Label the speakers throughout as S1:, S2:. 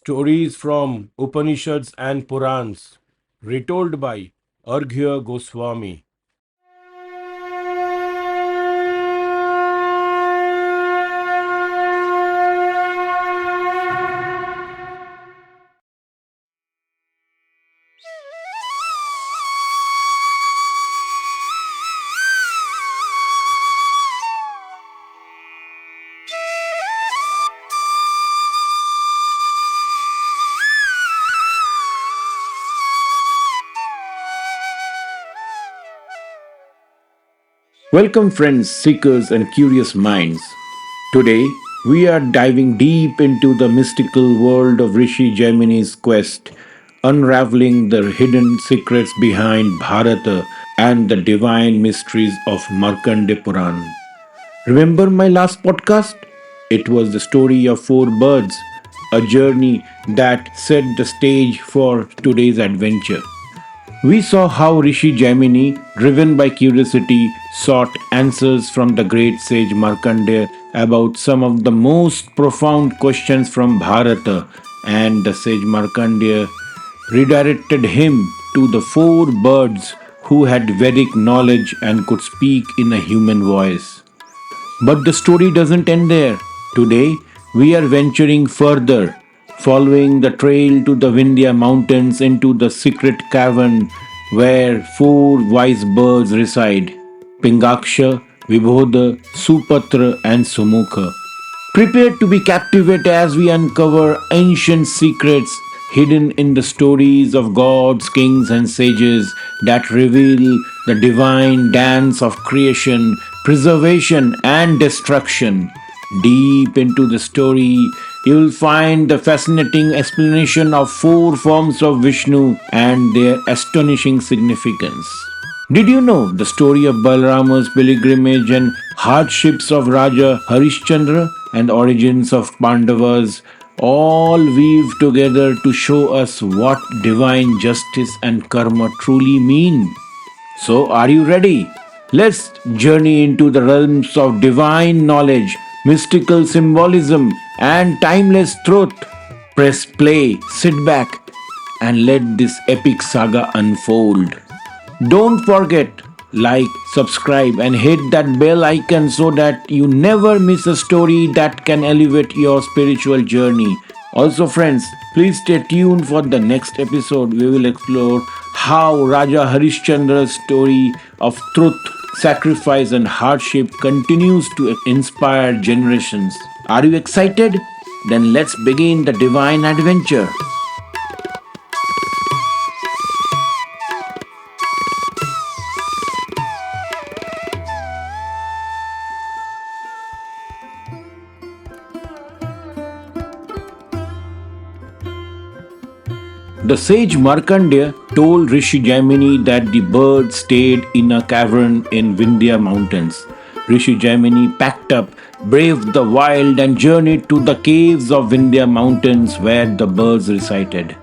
S1: Stories from Upanishads and Purans, retold by Arghya Goswami. Welcome, friends, seekers, and curious minds. Today, we are diving deep into the mystical world of Rishi Jaimini's quest, unraveling the hidden secrets behind Bharata and the divine mysteries of Markandeya Purana. Remember my last podcast? It was the story of four birds, a journey that set the stage for today's adventure. We saw how Rishi Jaimini, driven by curiosity, sought answers from the great sage Markandeya about some of the most profound questions from Bharata, and the sage Markandeya redirected him to the four birds who had Vedic knowledge and could speak in a human voice. But the story doesn't end there. Today, we are venturing further, following the trail to the Vindhya mountains into the secret cavern where four wise birds reside: Pingaksha, Vibhoda, Supatra, and Sumukha. Prepare to be captivated as we uncover ancient secrets hidden in the stories of gods, kings, and sages that reveal the divine dance of creation, preservation, and destruction. Deep into the story, you will find the fascinating explanation of four forms of Vishnu and their astonishing significance. Did you know the story of Balarama's pilgrimage and hardships of Raja Harishchandra and origins of Pandavas all weave together to show us what divine justice and karma truly mean? So, are you ready? Let's journey into the realms of divine knowledge, mystical symbolism, and timeless truth. Press play, sit back, and let this epic saga unfold. Don't forget, like, subscribe, and hit that bell icon so that you never miss a story that can elevate your spiritual journey. Also, friends, please stay tuned for the next episode. We will explore how Raja Harishchandra's story of truth, sacrifice, and hardship continues to inspire generations. Are you excited? Then let's begin the divine adventure. The sage Markandeya told Rishi Jaimini that the birds stayed in a cavern in Vindhya mountains. Rishi Jaimini packed up, braved the wild, and journeyed to the caves of Vindhya mountains where the birds resided.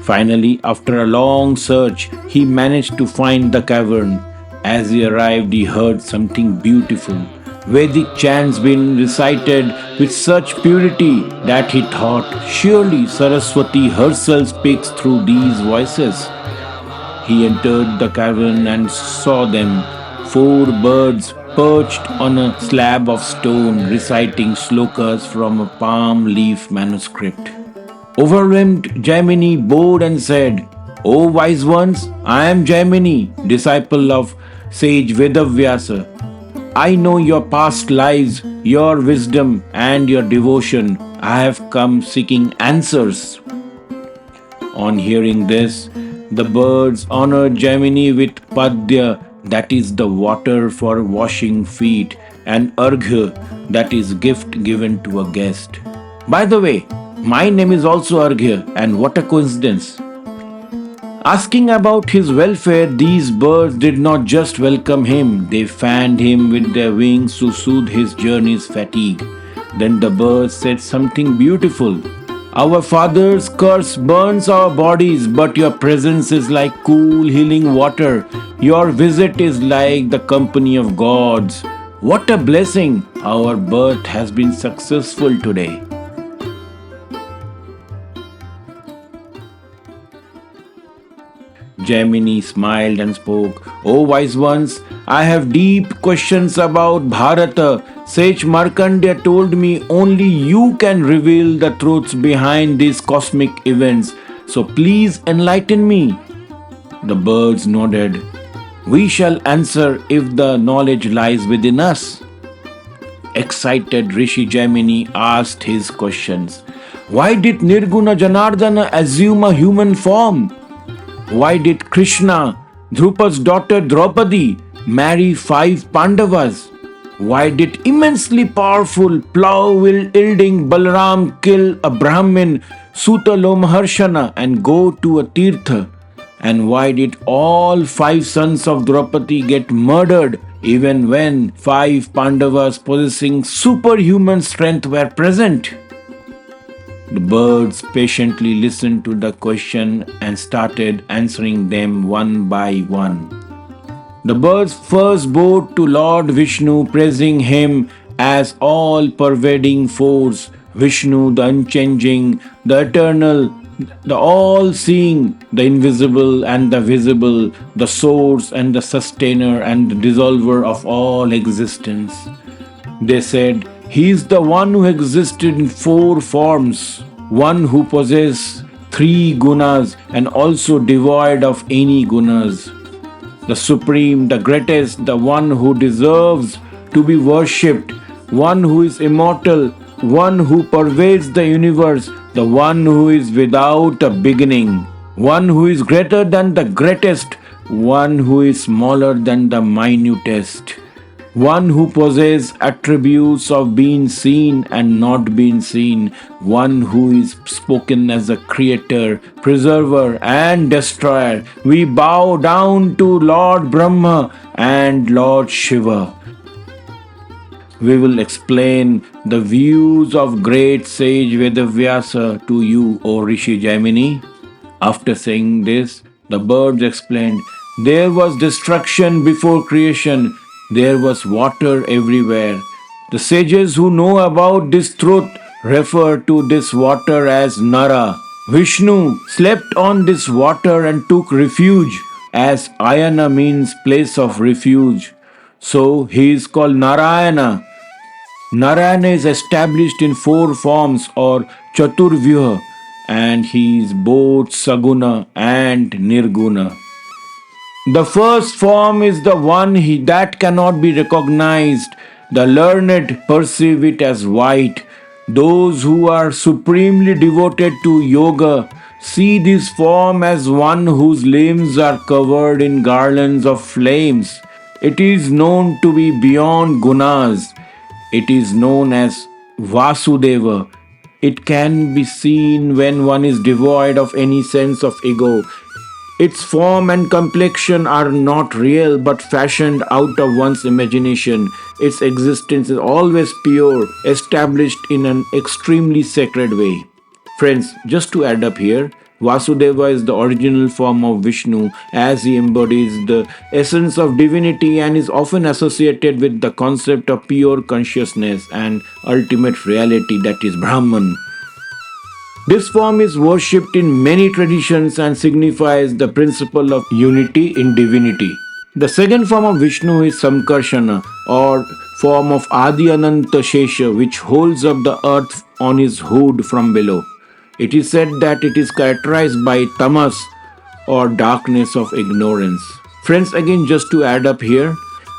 S1: Finally, after a long search, he managed to find the cavern. As he arrived, he heard something beautiful. Vedic chants being recited with such purity that he thought, surely Saraswati herself speaks through these voices. He entered the cavern and saw them, four birds perched on a slab of stone reciting slokas from a palm leaf manuscript. Overwhelmed, Jaimini bowed and said, O wise ones, I am Jaimini, disciple of sage Vedavyasa. I know your past lives, your wisdom, and your devotion. I have come seeking answers. On hearing this, the birds honored Jaimini with Padya, that is the water for washing feet, and Arghya, that is gift given to a guest. By the way, my name is also Arghya, and what a coincidence. Asking about his welfare, these birds did not just welcome him, they fanned him with their wings to soothe his journey's fatigue. Then the birds said something beautiful. Our father's curse burns our bodies, but your presence is like cool, healing water. Your visit is like the company of gods. What a blessing! Our birth has been successful today. Jaimini smiled and spoke, O wise ones, I have deep questions about Bharata. Sage Markandeya told me only you can reveal the truths behind these cosmic events. So please enlighten me. The birds nodded. We shall answer if the knowledge lies within us. Excited, Rishi Jaimini asked his questions. Why did Nirguna Janardana assume a human form? Why did Krishna, Drupa's daughter Draupadi, marry 5 Pandavas? Why did immensely powerful plow-wielding Balaram kill a Brahmin, Suta Lomaharshana, and go to a Tirtha? And why did all 5 sons of Draupadi get murdered even when 5 Pandavas possessing superhuman strength were present? The birds patiently listened to the question and started answering them one by one. The birds first bowed to Lord Vishnu, praising him as all-pervading force, Vishnu the unchanging, the eternal, the all-seeing, the invisible and the visible, the source and the sustainer and the dissolver of all existence. They said, He is the one who existed in 4 forms, one who possesses 3 gunas and also devoid of any gunas. The supreme, the greatest, the one who deserves to be worshipped, one who is immortal, one who pervades the universe, the one who is without a beginning, one who is greater than the greatest, one who is smaller than the minutest, one who possesses attributes of being seen and not being seen, one who is spoken as a creator, preserver, and destroyer. We bow down to Lord Brahma and Lord Shiva. We will explain the views of great sage Vedavyasa to you, O Rishi Jaimini. After saying this, the birds explained, There was destruction before creation. There was water everywhere. The sages who know about this truth refer to this water as Nara. Vishnu slept on this water and took refuge, as Ayana means place of refuge. So he is called Narayana. Narayana is established in 4 forms or Chaturvyuha, and he is both Saguna and Nirguna. The first form is the one that cannot be recognized. The learned perceive it as white. Those who are supremely devoted to yoga see this form as one whose limbs are covered in garlands of flames. It is known to be beyond gunas. It is known as Vasudeva. It can be seen when one is devoid of any sense of ego. Its form and complexion are not real but fashioned out of one's imagination. Its existence is always pure, established in an extremely sacred way. Friends, just to add up here, Vasudeva is the original form of Vishnu as he embodies the essence of divinity and is often associated with the concept of pure consciousness and ultimate reality, that is Brahman. This form is worshipped in many traditions and signifies the principle of unity in divinity. The second form of Vishnu is Samkarshana, or form of Adi Ananta Shesha, which holds up the earth on his hood from below. It is said that it is characterized by tamas, or darkness of ignorance. Friends, again, just to add up here,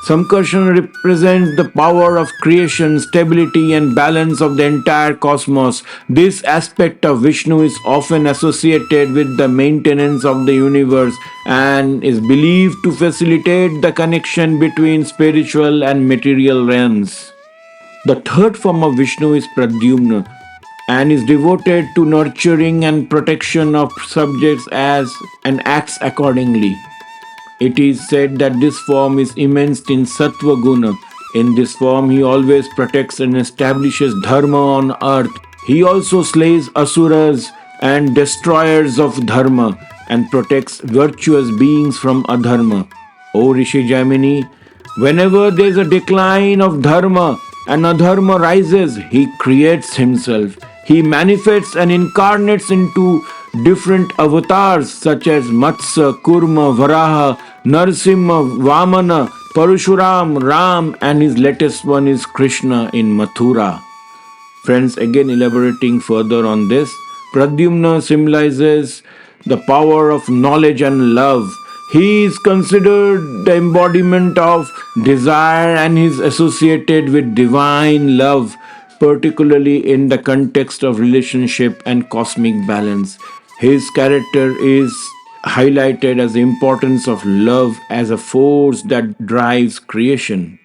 S1: Samkarshana represents the power of creation, stability, and balance of the entire cosmos. This aspect of Vishnu is often associated with the maintenance of the universe and is believed to facilitate the connection between spiritual and material realms. The third form of Vishnu is Pradyumna and is devoted to nurturing and protection of subjects as and acts accordingly. It is said that this form is immersed in Sattva Guna. In this form, he always protects and establishes dharma on earth. He also slays asuras and destroyers of dharma and protects virtuous beings from adharma. O Rishi Jaimini, whenever there is a decline of dharma and adharma rises, he creates himself. He manifests and incarnates into different avatars such as Matsya, Kurma, Varaha, Narasimha, Vamana, Parashuram, Ram, and his latest one is Krishna in Mathura. Friends, again elaborating further on this, Pradyumna symbolizes the power of knowledge and love. He is considered the embodiment of desire and is associated with divine love, particularly in the context of relationship and cosmic balance. His character is highlighted as the importance of love as a force that drives creation.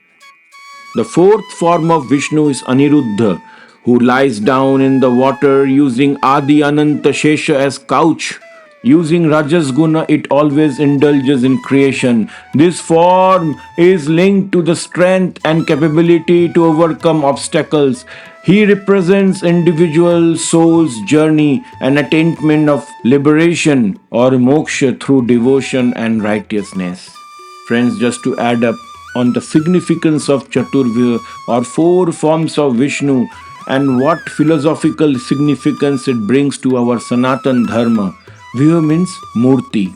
S1: The fourth form of Vishnu is Aniruddha, who lies down in the water using Adi Ananta Shesha as couch. Using Rajas Guna, it always indulges in creation. This form is linked to the strength and capability to overcome obstacles. He represents individual soul's journey and attainment of liberation or moksha through devotion and righteousness. Friends, just to add up on the significance of Chaturvya or four forms of Vishnu and what philosophical significance it brings to our Sanatan Dharma. Vyuha means Murti.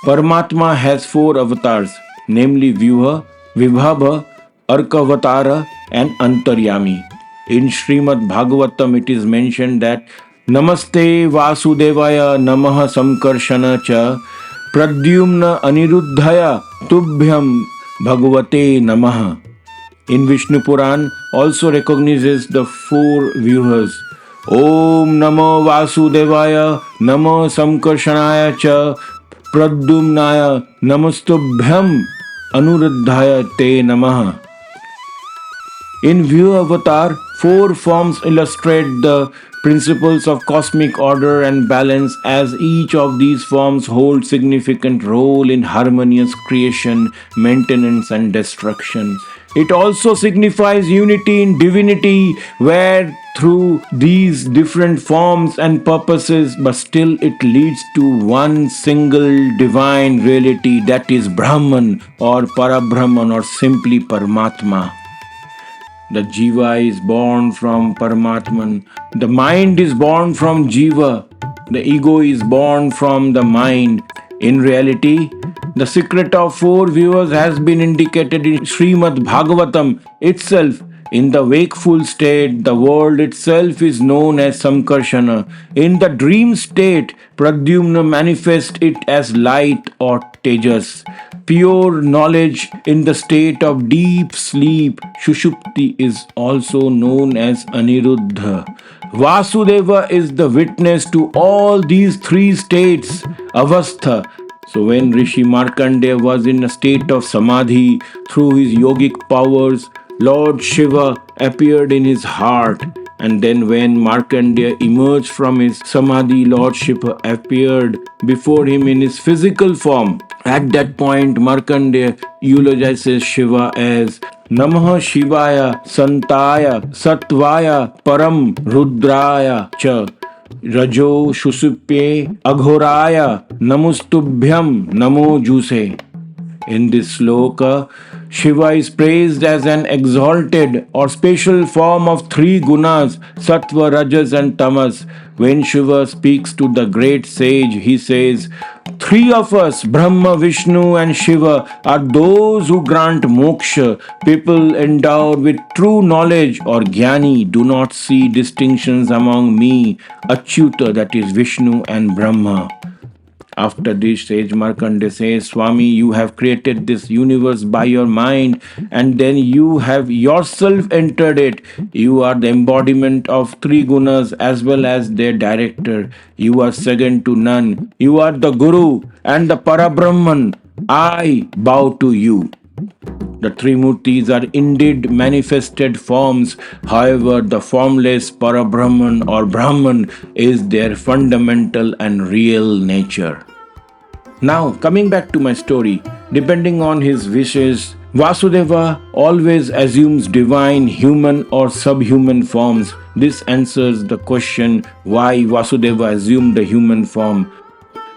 S1: Paramatma has four avatars, namely Vyuha, Vibhava, Arkavatara, and Antaryami. In Srimad Bhagavatam, it is mentioned that Namaste Vasudevaya Namaha Samkarshana Cha Pradyumna Aniruddhaya Tubhyam Bhagavate Namaha. In Vishnu Puran also recognizes the four vyuhas. Om Namo Vasudevaya Namo Samkarshanaya Cha Pradyumnaya Namastubhyam Anuruddhaya Te Namaha. In View Avatar, four forms illustrate the principles of cosmic order and balance as each of these forms hold significant role in harmonious creation, maintenance and destruction. It also signifies unity in divinity where through these different forms and purposes but still it leads to one single divine reality, that is Brahman or Parabrahman or simply Paramatma. The Jiva is born from Paramatman. The mind is born from Jiva. The ego is born from the mind. In reality, the secret of four viewers has been indicated in Srimad Bhagavatam itself. In the wakeful state, the world itself is known as Samkarshana. In the dream state, Pradyumna manifests it as light or Tejas. Pure knowledge in the state of deep sleep, Shushupti, is also known as Aniruddha. Vasudeva is the witness to all these three states, Avastha. So when Rishi Markandeya was in a state of samadhi, through his yogic powers, Lord Shiva appeared in his heart. And then when Markandeya emerged from his samadhi, Lord Shiva appeared before him in his physical form. At that point, Markandeya eulogizes Shiva as Namah Shivaya Santaya Satvaya Param Rudraya Cha Rajo Shusupye Aghoraya Namustubhyam Namo Juse. In this sloka, Shiva is praised as an exalted or special form of three gunas, Sattva, Rajas and Tamas. When Shiva speaks to the great sage, he says, "Three of us, Brahma, Vishnu and Shiva, are those who grant moksha. People endowed with true knowledge or jnani do not see distinctions among me, Achyuta, that is Vishnu and Brahma." After this, sage Markandeya says, Swami, you have created this universe by your mind and then you have yourself entered it. You are the embodiment of three gunas as well as their director. You are second to none. You are the Guru and the Parabrahman. I bow to you. The three murtis are indeed manifested forms. However, the formless Parabrahman or Brahman is their fundamental and real nature. Now, coming back to my story, depending on his wishes, Vasudeva always assumes divine, human, or subhuman forms. This answers the question why Vasudeva assumed the human form.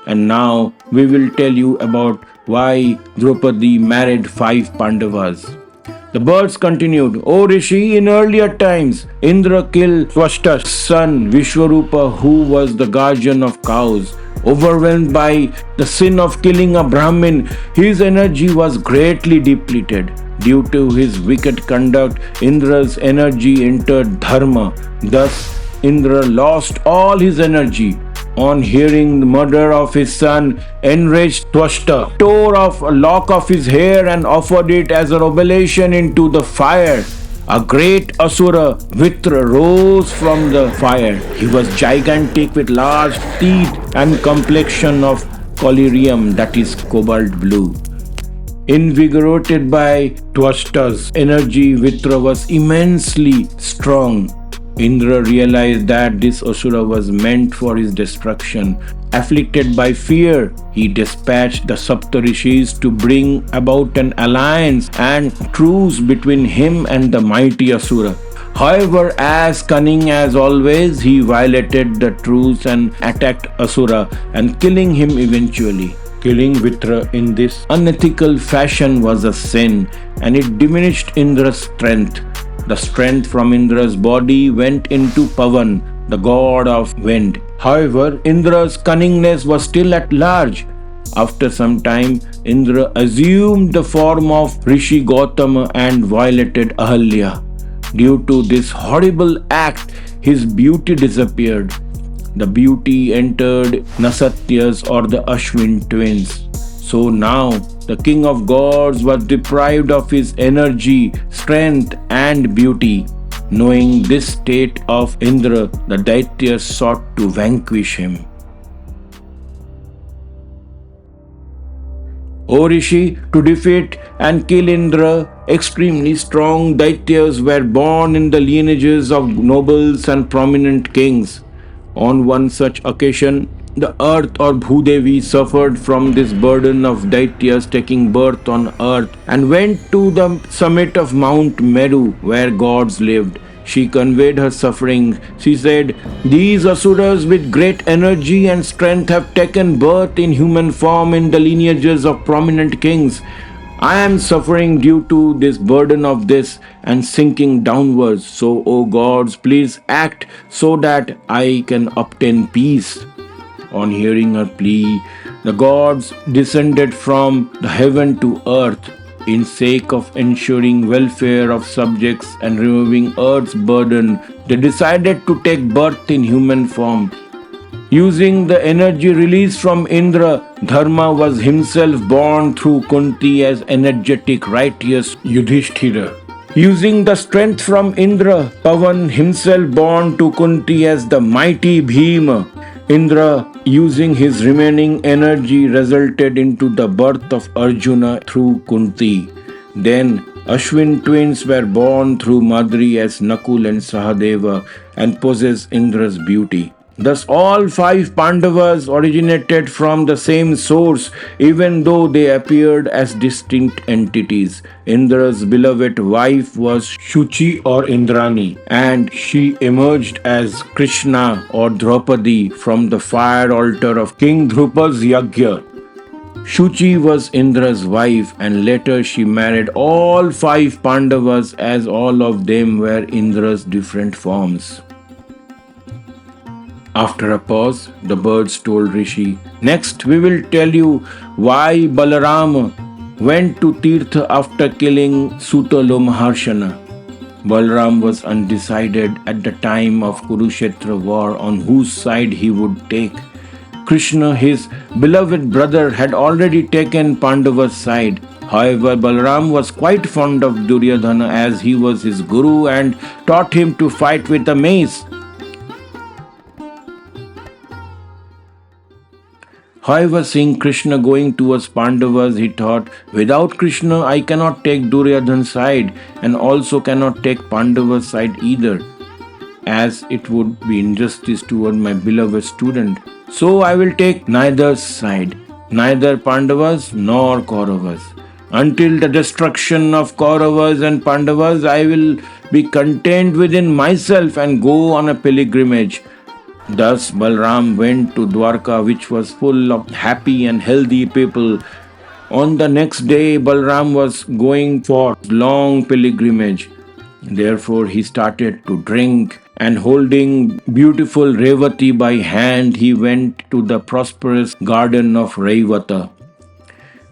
S1: And now we will tell you about why Draupadi married 5 Pandavas. The birds continued, O Rishi, in earlier times, Indra killed Twashta's son Vishwarupa, who was the guardian of cows. Overwhelmed by the sin of killing a Brahmin, his energy was greatly depleted. Due to his wicked conduct, Indra's energy entered Dharma. Thus, Indra lost all his energy. On hearing the murder of his son, enraged Twashta tore off a lock of his hair and offered it as an oblation into the fire. A great Asura, Vitra, rose from the fire. He was gigantic with large teeth and complexion of collyrium, that is cobalt blue. Invigorated by Twashta's energy, Vitra was immensely strong. Indra realized that this Asura was meant for his destruction. Afflicted by fear, he dispatched the Saptarishis to bring about an alliance and truce between him and the mighty Asura. However, as cunning as always, he violated the truce and attacked Asura and killing him eventually. Killing Vitra in this unethical fashion was a sin, and it diminished Indra's strength. The strength from Indra's body went into Pavan, the god of wind. However, Indra's cunningness was still at large. After some time, Indra assumed the form of Rishi Gautama and violated Ahalya. Due to this horrible act, his beauty disappeared. The beauty entered Nasatyas or the Ashwin twins. So now the king of gods was deprived of his energy, strength, and beauty. Knowing this state of Indra, the Daityas sought to vanquish him. O Rishi, to defeat and kill Indra, extremely strong Daityas were born in the lineages of nobles and prominent kings. On one such occasion, the earth or Bhudevi suffered from this burden of Daityas taking birth on earth and went to the summit of Mount Meru where gods lived. She conveyed her suffering. She said, These Asuras with great energy and strength have taken birth in human form in the lineages of prominent kings. I am suffering due to this burden of this and sinking downwards. So, O gods, please act so that I can obtain peace. On hearing her plea, the gods descended from the heaven to earth in sake of ensuring welfare of subjects and removing earth's burden. They decided to take birth in human form. Using the energy released from Indra, Dharma was himself born through Kunti as energetic, righteous Yudhishthira. Using the strength from Indra, Pavan himself born to Kunti as the mighty Bhima. Indra, using his remaining energy, resulted into the birth of Arjuna through Kunti. Then Ashwin twins were born through Madri as Nakul and Sahadeva and possess Indra's beauty. Thus, all five Pandavas originated from the same source, even though they appeared as distinct entities. Indra's beloved wife was Shuchi or Indrani, and she emerged as Krishna or Draupadi from the fire altar of King Drupa's Yagya. Shuchi was Indra's wife, and later she married all five Pandavas, as all of them were Indra's different forms. After a pause, the birds told Rishi, Next, we will tell you why Balarama went to Tirtha after killing Suta Lomaharshana. Balaram was undecided at the time of Kurukshetra war on whose side he would take. Krishna, his beloved brother, had already taken Pandava's side. However, Balaram was quite fond of Duryodhana as he was his guru and taught him to fight with a mace. However, seeing Krishna going towards Pandavas, he thought, without Krishna, I cannot take Duryodhana's side and also cannot take Pandava's side either, as it would be injustice toward my beloved student. So I will take neither's side, neither Pandavas nor Kauravas. Until the destruction of Kauravas and Pandavas, I will be contained within myself and go on a pilgrimage. Thus, Balaram went to Dwarka, which was full of happy and healthy people. On the next day, Balaram was going for long pilgrimage. Therefore, he started to drink, and holding beautiful Revati by hand, he went to the prosperous garden of Revata.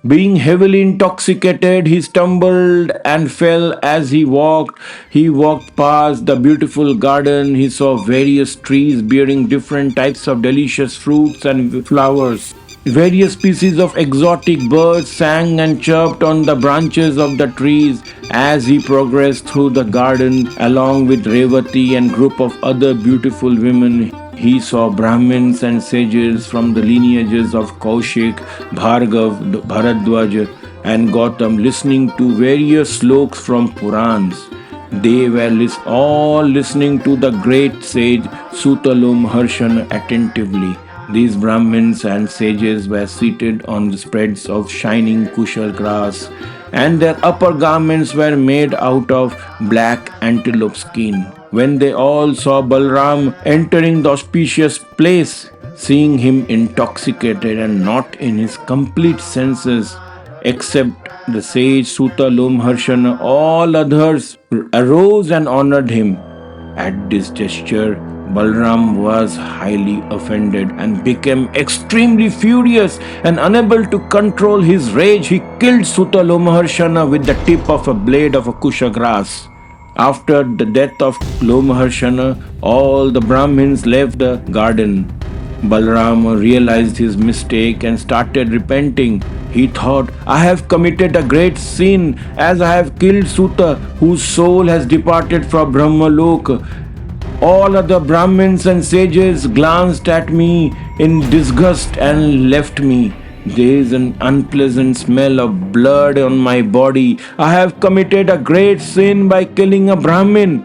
S1: Being heavily intoxicated, he stumbled and fell as he walked. He walked past the beautiful garden. He saw various trees bearing different types of delicious fruits and flowers. Various species of exotic birds sang and chirped on the branches of the trees as he progressed through the garden along with Revati and group of other beautiful women. He saw Brahmins and sages from the lineages of Kaushik, Bhargav, Bharadwaj, and Gautam listening to various sloks from Purans. They were all listening to the great sage Suta Lomaharshana attentively. These Brahmins and sages were seated on the spreads of shining kushal grass, and their upper garments were made out of black antelope skin. When they all saw Balaram entering the auspicious place, seeing him intoxicated and not in his complete senses, except the sage Suta Lomaharshana, all others arose and honored him. At this gesture, Balaram was highly offended and became extremely furious, and unable to control his rage, he killed Suta Lomaharshana with the tip of a blade of a kusha grass. After the death of Lomaharshana, all the Brahmins left the garden. Balarama realized his mistake and started repenting. He thought, I have committed a great sin as I have killed Suta, whose soul has departed from Brahmaloka. All other Brahmins and sages glanced at me in disgust and left me. There is an unpleasant smell of blood on my body. I have committed a great sin by killing a Brahmin.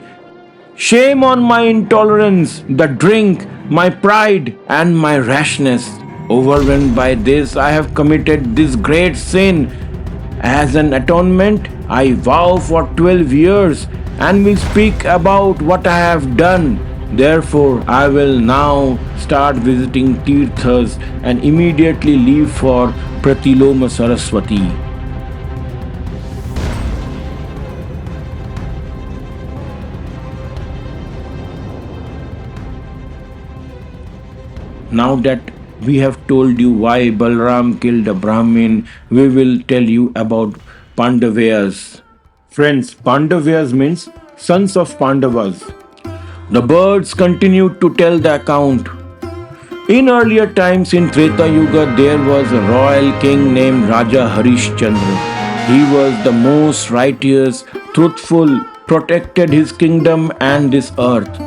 S1: Shame on my intolerance, the drink, my pride, and my rashness. Overwhelmed by this, I have committed this great sin. As an atonement, I vow for 12 years and will speak about what I have done. Therefore, I will now start visiting Tirthas and immediately leave for Pratiloma Saraswati. Now that we have told you why Balaram killed a Brahmin, we will tell you about Pandavas. Friends, Pandavas means sons of Pandavas. The birds continued to tell the account. In earlier times in Treta Yuga, there was a royal king named Raja Harishchandra. He was the most righteous, truthful, protected his kingdom and this earth.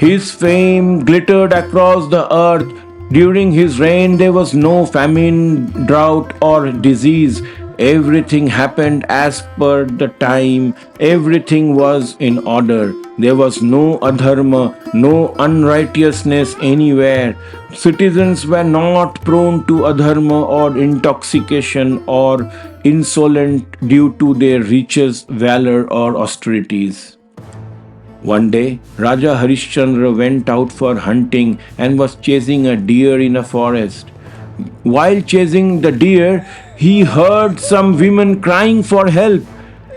S1: His fame glittered across the earth. During his reign, there was no famine, drought, or disease. Everything happened as per the time. Everything was in order. There was no adharma, no unrighteousness anywhere. Citizens were not prone to adharma or intoxication or insolent due to their riches, valor, or austerities. One day, Raja Harishchandra went out for hunting and was chasing a deer in a forest. While chasing the deer, he heard some women crying for help.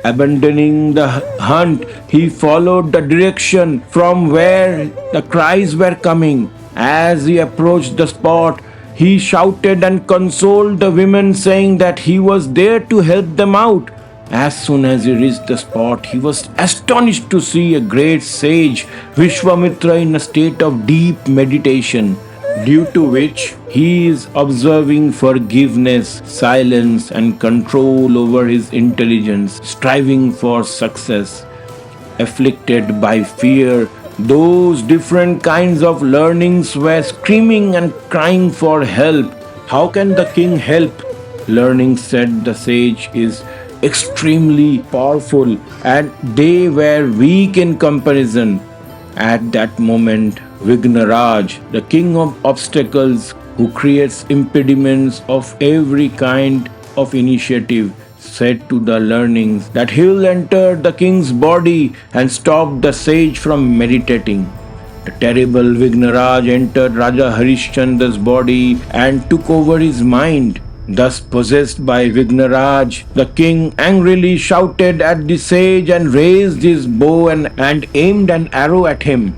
S1: Abandoning the hunt, he followed the direction from where the cries were coming. As he approached the spot, he shouted and consoled the women, saying that he was there to help them out. As soon as he reached the spot, he was astonished to see a great sage, Vishwamitra, in a state of deep meditation, due to which he is observing forgiveness, silence, and control over his intelligence, striving for success. Afflicted by fear, those different kinds of learnings were screaming and crying for help. How can the king help? Learning, said the sage, is extremely powerful and they were weak in comparison. At that moment, Vignaraj, the king of obstacles who creates impediments of every kind of initiative, said to the learnings that he'll enter the king's body and stop the sage from meditating. The terrible Vignaraj entered Raja Harishchandra's body and took over his mind. Thus possessed by Vignaraj, the king angrily shouted at the sage and raised his bow and aimed an arrow at him.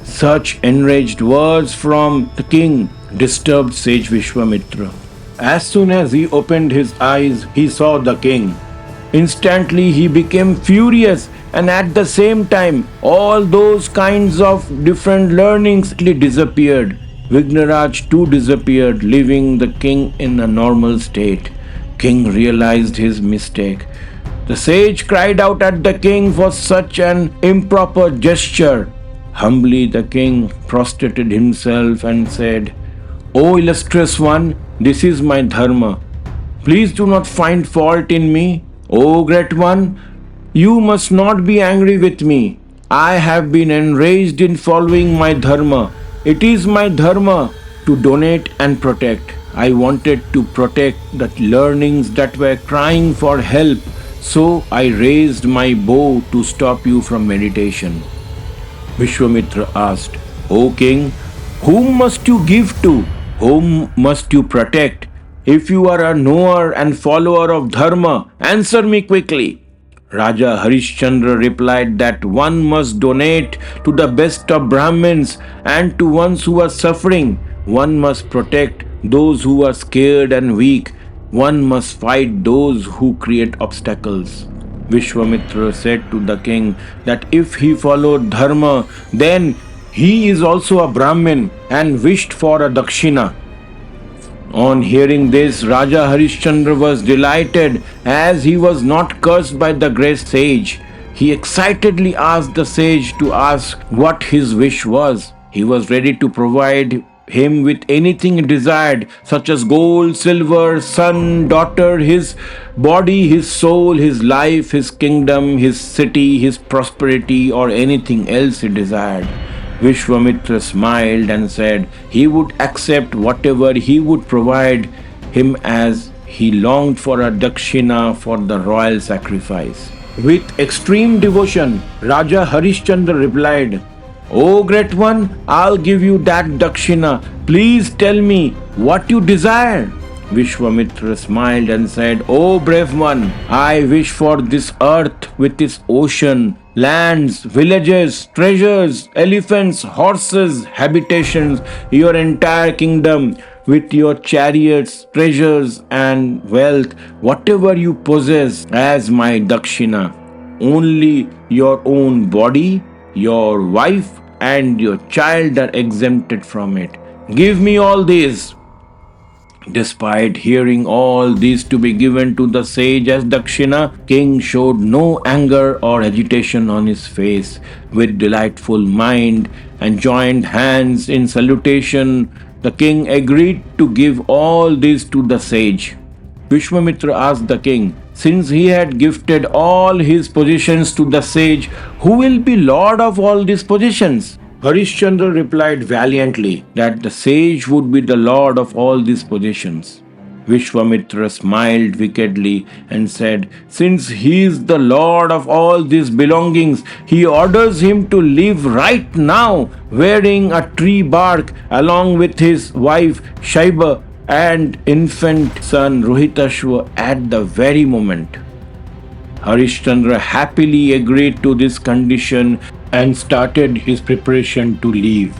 S1: Such enraged words from the king disturbed sage Vishwamitra. As soon as he opened his eyes, he saw the king. Instantly he became furious, and at the same time, all those kinds of different learnings disappeared. Vignaraj too disappeared, leaving the king in a normal state. King realized his mistake. The sage cried out at the king for such an improper gesture. Humbly the king prostrated himself and said, O illustrious one, this is my dharma. Please do not find fault in me. O great one, you must not be angry with me. I have been enraged in following my dharma. It is my dharma to donate and protect. I wanted to protect the learnings that were crying for help, so I raised my bow to stop you from meditation. Vishwamitra asked, O king, whom must you give to? Whom must you protect? If you are a knower and follower of dharma, answer me quickly. Raja Harishchandra replied that one must donate to the best of Brahmins and to ones who are suffering. One must protect those who are scared and weak. One must fight those who create obstacles. Vishwamitra said to the king that if he followed dharma, then he is also a Brahmin and wished for a dakshina. On hearing this, Raja Harishchandra was delighted as he was not cursed by the great sage. He excitedly asked the sage to ask what his wish was. He was ready to provide him with anything he desired, such as gold, silver, son, daughter, his body, his soul, his life, his kingdom, his city, his prosperity, or anything else he desired. Vishwamitra smiled and said he would accept whatever he would provide him as he longed for a dakshina for the royal sacrifice. With extreme devotion, Raja Harishchandra replied, O great one, I'll give you that dakshina. Please tell me what you desire. Vishwamitra smiled and said, O brave one, I wish for this earth with its ocean, lands, villages, treasures, elephants, horses, habitations, your entire kingdom, with your chariots, treasures, and wealth, whatever you possess as my dakshina. Only your own body, your wife, and your child are exempted from it. Give me all these. Despite hearing all these to be given to the sage as dakshina, king showed no anger or agitation on his face. With delightful mind and joined hands in salutation, the king agreed to give all this to the sage. Vishwamitra asked the king, since he had gifted all his possessions to the sage, who will be lord of all these possessions? Harishchandra replied valiantly that the sage would be the lord of all these possessions. Vishwamitra smiled wickedly and said, since he is the lord of all these belongings, he orders him to live right now wearing a tree bark along with his wife Shaiba and infant son Rohitashva at the very moment. Harishchandra happily agreed to this condition and started his preparation to leave.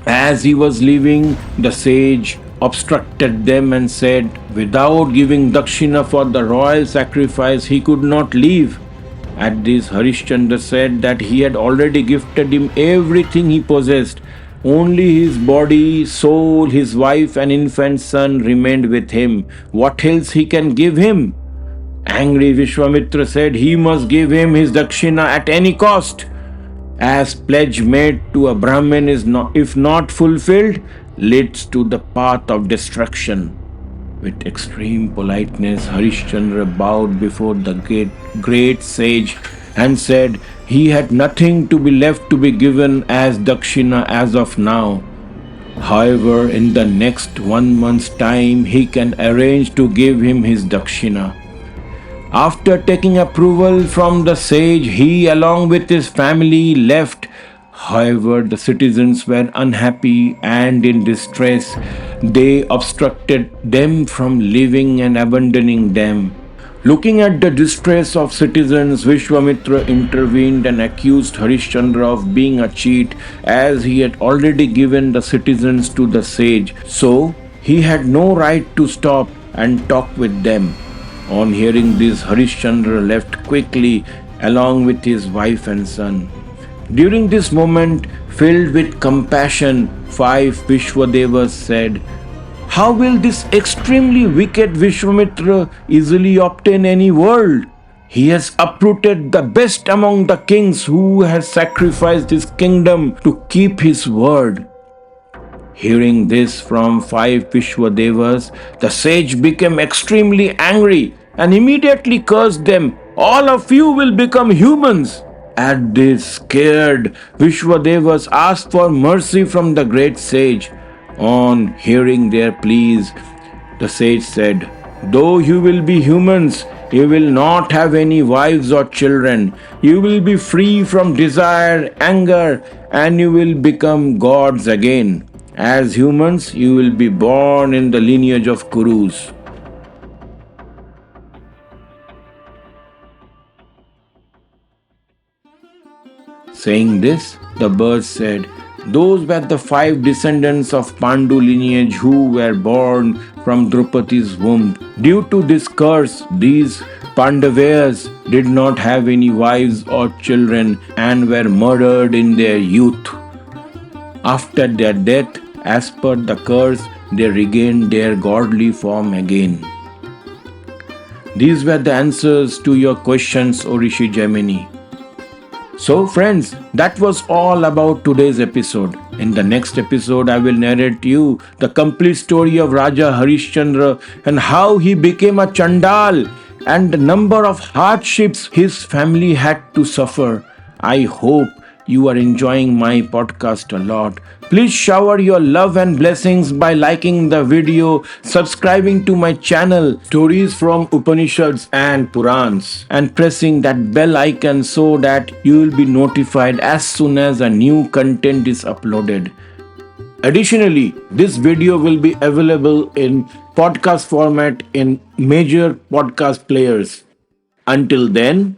S1: As he was leaving, the sage obstructed them and said, without giving dakshina for the royal sacrifice, he could not leave. At this, Harishchandra said that he had already gifted him everything he possessed. Only his body, soul, his wife, and infant son remained with him. What else he can give him? Angry Vishwamitra said he must give him his dakshina at any cost, as pledge made to a Brahmin is not, if not fulfilled, leads to the path of destruction. With extreme politeness, Harishchandra bowed before the great sage and said he had nothing to be left to be given as dakshina as of now. However, in the next 1 month's time, he can arrange to give him his dakshina. After taking approval from the sage, he, along with his family, left. However, the citizens were unhappy and in distress. They obstructed them from living and abandoning them. Looking at the distress of citizens, Vishwamitra intervened and accused Harishchandra of being a cheat as he had already given the citizens to the sage. So, he had no right to stop and talk with them. On hearing this, Harishchandra left quickly along with his wife and son. During this moment, filled with compassion, five Vishwadevas said, how will this extremely wicked Vishwamitra easily obtain any world? He has uprooted the best among the kings who has sacrificed his kingdom to keep his word. Hearing this from five Vishwadevas, the sage became extremely angry and immediately cursed them. All of you will become humans. At this, scared, Vishwadevas asked for mercy from the great sage. On hearing their pleas, the sage said, though you will be humans, you will not have any wives or children. You will be free from desire, anger, and you will become gods again. As humans, you will be born in the lineage of Kurus. Saying this, the bird said, those were the five descendants of Pandu lineage who were born from Draupadi's womb. Due to this curse, these Pandavas did not have any wives or children and were murdered in their youth. After their death, as per the curse, they regained their godly form again. These were the answers to your questions, O Rishi Jaimini. So, friends, that was all about today's episode. In the next episode, I will narrate you the complete story of Raja Harishchandra and how he became a Chandal and the number of hardships his family had to suffer. I hope you are enjoying my podcast a lot. Please shower your love and blessings by liking the video, subscribing to my channel, Stories from Upanishads and Purans, and pressing that bell icon so that you will be notified as soon as a new content is uploaded. Additionally, this video will be available in podcast format in major podcast players. Until then,